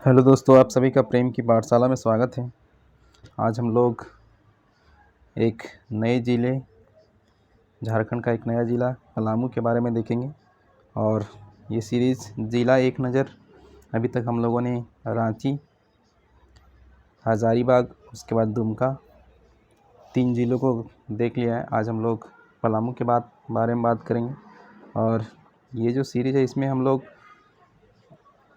Hello दोस्तों, आप सभी का प्रेम की पाठशाला में स्वागत है। आज हम लोग एक नए ज़िले झारखंड का एक नया ज़िला पलामू के बारे में देखेंगे। और ये सीरीज़ ज़िला एक नज़र, अभी तक हम लोगों ने रांची, हज़ारीबाग, उसके बाद दुमका, 3 ज़िलों को देख लिया है। आज हम लोग पलामू के बारे में बात करेंगे। और ये जो सीरीज़ है इसमें हम लोग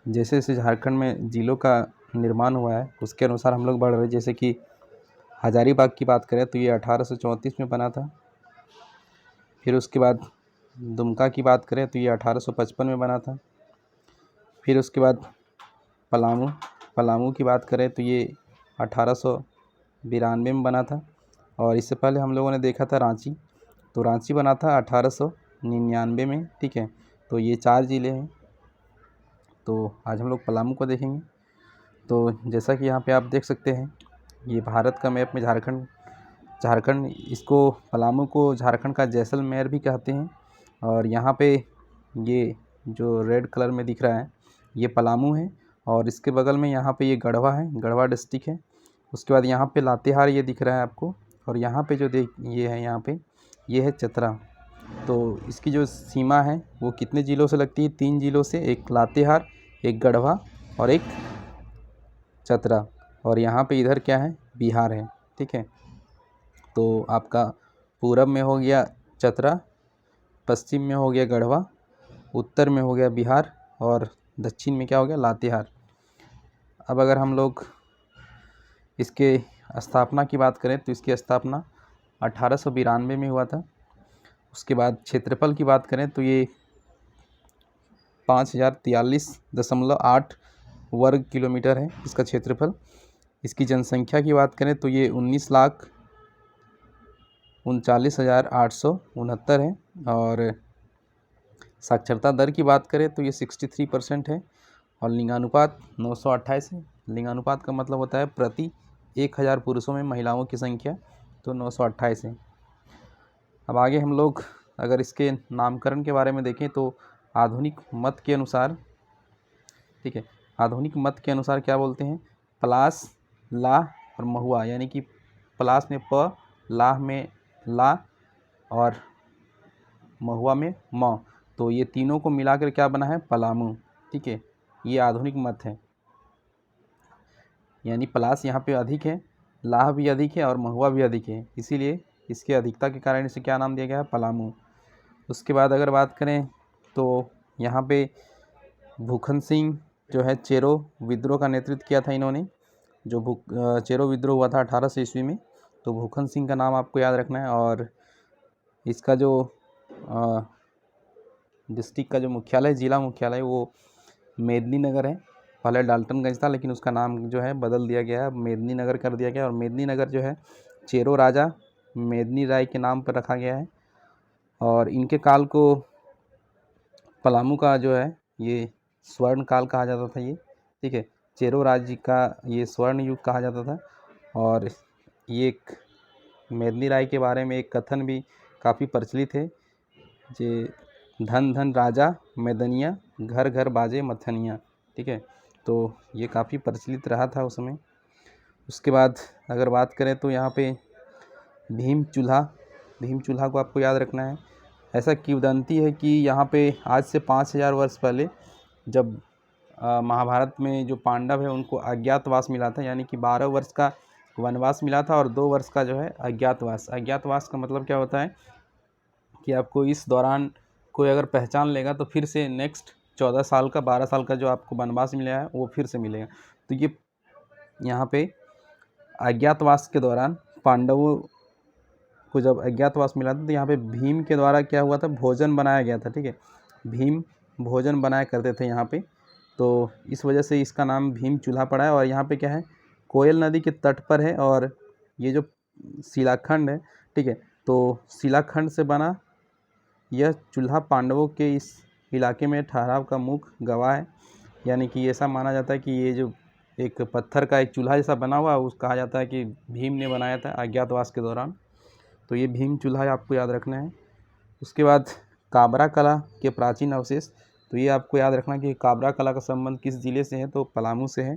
जैसे जैसे झारखंड में ज़िलों का निर्माण हुआ है उसके अनुसार हम लोग बढ़ रहे हैं। जैसे कि हज़ारीबाग की बात करें तो ये 1834 में बना था। फिर उसके बाद दुमका की बात करें तो ये 1855 में बना था। फिर उसके बाद पलामू की बात करें तो ये 1892 में बना था। और इससे पहले हम लोगों ने देखा था रांची, तो रांची बना था 1899 में। ठीक है, तो ये 4 ज़िले हैं। तो आज हम लोग पलामू को देखेंगे। तो जैसा कि यहाँ पे आप देख सकते हैं, ये भारत का मैप में झारखंड इसको पलामू को झारखंड का जैसलमेर भी कहते हैं। और यहाँ पे ये जो रेड कलर में दिख रहा है ये पलामू है। और इसके बगल में यहाँ पे ये गढ़वा है, गढ़वा डिस्ट्रिक्ट है। उसके बाद यहाँ पे लातेहार ये दिख रहा है आपको। और यहाँ पे जो ये है, यहाँ पे ये है चतरा। तो इसकी जो सीमा है वो कितने ज़िलों से लगती है? 3 ज़िलों से, एक लातेहार, एक गढ़वा और एक चतरा। और यहाँ पे इधर क्या है? बिहार है। ठीक है, तो आपका पूरब में हो गया चतरा, पश्चिम में हो गया गढ़वा, उत्तर में हो गया बिहार और दक्षिण में क्या हो गया? लातेहार। अब अगर हम लोग इसके स्थापना की बात करें तो इसकी स्थापना 1892 में हुआ था। उसके बाद क्षेत्रफल की बात करें तो ये 5043.8 वर्ग किलोमीटर है इसका क्षेत्रफल। इसकी जनसंख्या की बात करें तो ये 19,39,869 है। और साक्षरता दर की बात करें तो ये 63% है। और लिंगानुपात 928 है। लिंगानुपात का मतलब होता है प्रति 1000 पुरुषों में महिलाओं की संख्या, तो 928 है। अब आगे हम लोग अगर इसके नामकरण के बारे में देखें तो आधुनिक मत के अनुसार, ठीक है, आधुनिक मत के अनुसार क्या बोलते हैं? पलास, लाह और महुआ, यानी कि पलास में प, लाह में ला और महुआ में म, तो ये तीनों को मिलाकर क्या बना है? पलामू। ठीक है, ये आधुनिक मत है। यानी पलास यहाँ पे अधिक है, लाह भी अधिक है और महुआ भी अधिक है, इसीलिए इसके अधिकता के कारण इसे क्या नाम दिया गया है? पलामू। उसके बाद अगर बात करें तो यहाँ पे भूखन सिंह जो है चेरो विद्रोह का नेतृत्व किया था इन्होंने। जो चेरो विद्रोह हुआ था 1800 ईस्वी में, तो भूखन सिंह का नाम आपको याद रखना है। और इसका जो डिस्ट्रिक्ट का जो मुख्यालय, ज़िला मुख्यालय, वो मेदिनीनगर है। पहले डाल्टनगंज था लेकिन उसका नाम जो है बदल दिया गया है, मेदिनीनगर कर दिया गया। और मेदिनीनगर जो है चेरो राजा मेदिनी राय के नाम पर रखा गया है। और इनके काल को पलामू का जो है ये स्वर्ण काल कहा जाता था ये। ठीक है, चेरो राज्य का ये स्वर्ण युग कहा जाता था। और ये एक मेदिनी राय के बारे में एक कथन भी काफ़ी प्रचलित है, जे धन धन राजा मैदनिया, घर घर बाजे मथनिया। ठीक है, तो ये काफ़ी प्रचलित रहा था उस समय। उसके बाद अगर बात करें तो यहाँ पे भीम चूल्हा को आपको याद रखना है। ऐसा किंवदंती है कि यहाँ पे आज से 5000 वर्ष पहले जब महाभारत में जो पांडव है उनको अज्ञातवास मिला था, यानी कि 12 वर्ष का वनवास मिला था और 2 वर्ष का जो है अज्ञातवास। अज्ञातवास का मतलब क्या होता है कि आपको इस दौरान कोई अगर पहचान लेगा तो फिर से नेक्स्ट 14 साल का, 12 साल का जो आपको वनवास मिला है वो फिर से मिलेगा। तो ये यहाँ पे अज्ञातवास के दौरान पांडवों को जब अज्ञातवास मिला था तो यहाँ पे भीम के द्वारा क्या हुआ था? भोजन बनाया गया था। ठीक है, भीम भोजन बनाया करते थे यहाँ पे, तो इस वजह से इसका नाम भीम चूल्हा पड़ा है। और यहाँ पे क्या है? कोयल नदी के तट पर है। और ये जो शिलाखंड है, ठीक है, तो शिलाखंड से बना यह चूल्हा पांडवों के इस इलाके में ठहराव का मुख्य गवाह है। यानी कि ऐसा माना जाता है कि ये जो एक पत्थर का एक चूल्हा जैसा बना हुआ उस कहा जाता है कि भीम ने बनाया था अज्ञातवास के दौरान। तो ये भीम चूल्हा आपको याद रखना है। उसके बाद काबरा कला के प्राचीन अवशेष, तो ये आपको याद रखना कि काबरा कला का संबंध किस ज़िले से है, तो पलामू से है।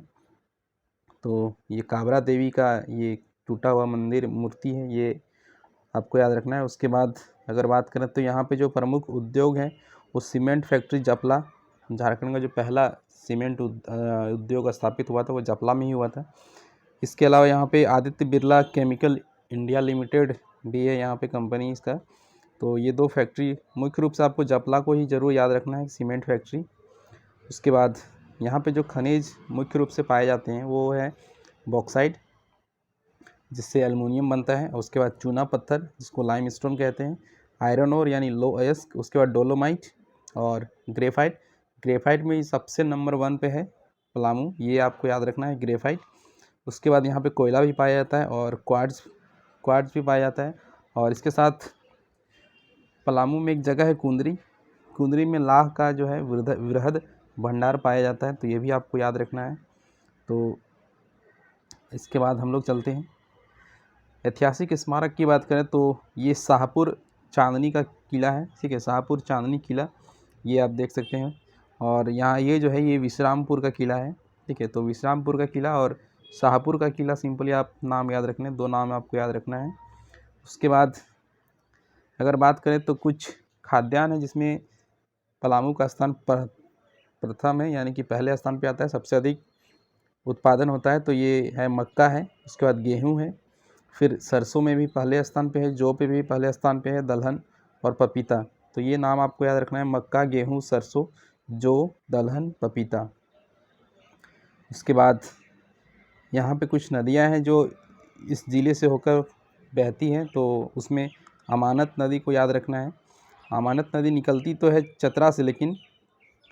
तो ये काबरा देवी का ये टूटा हुआ मंदिर मूर्ति है, ये आपको याद रखना है। उसके बाद अगर बात करें तो यहाँ पे जो प्रमुख उद्योग हैं वो सीमेंट फैक्ट्री जपला, झारखंड का जो पहला सीमेंट उद्योग स्थापित हुआ था वो जपला में ही हुआ था। इसके अलावा यहाँ पे Aditya Birla chemical India limited भी है यहाँ पे कंपनी इसका। तो ये 2 फैक्ट्री मुख्य रूप से आपको जपला को ही ज़रूर याद रखना है, सीमेंट फैक्ट्री। उसके बाद यहाँ पे जो खनिज मुख्य रूप से पाए जाते हैं वो है बॉक्साइट, जिससे एल्युमिनियम बनता है। उसके बाद चूना पत्थर जिसको लाइमस्टोन कहते हैं, आयरन ओर यानी लो अयस्क, उसके बाद डोलोमाइट और ग्रेफाइट। ग्रेफाइट में सबसे नंबर 1 पे है पलामू, ये आपको याद रखना है ग्रेफाइट। उसके बाद यहाँ पे कोयला भी पाया जाता है और क्वार्ट्ज भी पाया जाता है। और इसके साथ पलामू में एक जगह है कुंदरी, कुंदरी में लाह का जो है वृहद भंडार पाया जाता है, तो ये भी आपको याद रखना है। तो इसके बाद हम लोग चलते हैं ऐतिहासिक स्मारक की बात करें तो ये शाहपुर चांदनी का किला है, ठीक है, शाहपुर चांदनी किला, ये आप देख सकते हैं। और यहाँ ये जो है ये विश्रामपुर का किला है, ठीक है। तो विश्रामपुर का किला और शाहपुर का किला, सिंपली आप नाम याद रखने, 2 नाम आपको याद रखना है। उसके बाद अगर बात करें तो कुछ खाद्यान्न है जिसमें पलामू का स्थान प्रथम है, यानी कि पहले स्थान पे आता है, सबसे अधिक उत्पादन होता है, तो ये है मक्का है। उसके बाद गेहूँ है, फिर सरसों में भी पहले स्थान पे है, जौ पे भी पहले स्थान पे है, दलहन और पपीता। तो ये नाम आपको याद रखना है, मक्का, गेहूँ, सरसों, जौ, दलहन, पपीता। इसके बाद यहाँ पे कुछ नदियाँ हैं जो इस ज़िले से होकर बहती हैं, तो उसमें अमानत नदी को याद रखना है। अमानत नदी निकलती तो है चतरा से, लेकिन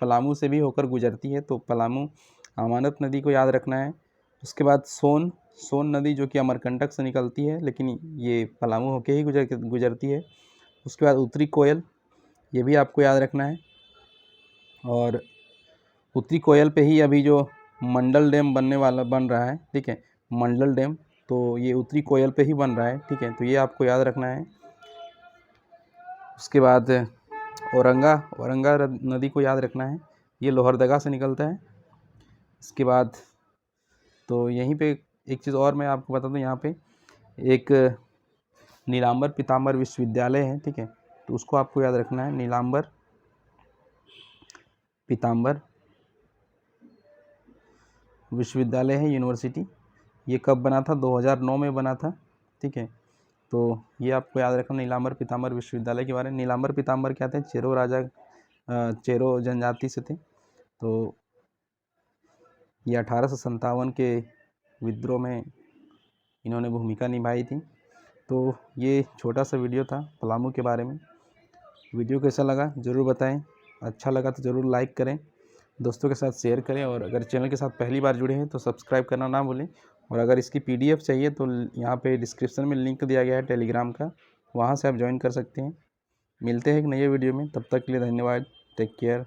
पलामू से भी होकर गुजरती है, तो पलामू अमानत नदी को याद रखना है। उसके बाद सोन नदी जो कि अमरकंटक से निकलती है, लेकिन ये पलामू होके ही गुजरती है। उसके बाद उत्तरी कोयल, ये भी आपको याद रखना है। और उत्तरी कोयल पे ही अभी जो मंडल डैम बन रहा है, ठीक है, मंडल डैम, तो ये उत्तरी कोयल पे ही बन रहा है, ठीक है, तो ये आपको याद रखना है। उसके बाद औरंगा नदी को याद रखना है, ये लोहरदगा से निकलता है। इसके बाद तो यहीं पे एक चीज़ और मैं आपको बता दूं, यहाँ पे एक नीलांबर पीताम्बर विश्वविद्यालय है, ठीक है, तो उसको आपको याद रखना है, नीलांबर पीताम्बर विश्वविद्यालय है, यूनिवर्सिटी। ये कब बना था? 2009 में बना था, ठीक है। तो ये आपको याद रखना नीलांबर पीताम्बर विश्वविद्यालय के बारे में। नीलांबर पीताम्बर क्या थे? चेरो जनजाति से थे। तो ये 1857 के विद्रोह में इन्होंने भूमिका निभाई थी। तो ये छोटा सा वीडियो था पलामू के बारे में। वीडियो कैसा लगा ज़रूर बताएं, अच्छा लगा तो ज़रूर लाइक करें, दोस्तों के साथ शेयर करें, और अगर चैनल के साथ पहली बार जुड़े हैं तो सब्सक्राइब करना ना भूलें। और अगर इसकी PDF चाहिए तो यहाँ पे डिस्क्रिप्शन में लिंक दिया गया है टेलीग्राम का, वहाँ से आप ज्वाइन कर सकते हैं। मिलते हैं एक नए वीडियो में, तब तक के लिए धन्यवाद, टेक केयर।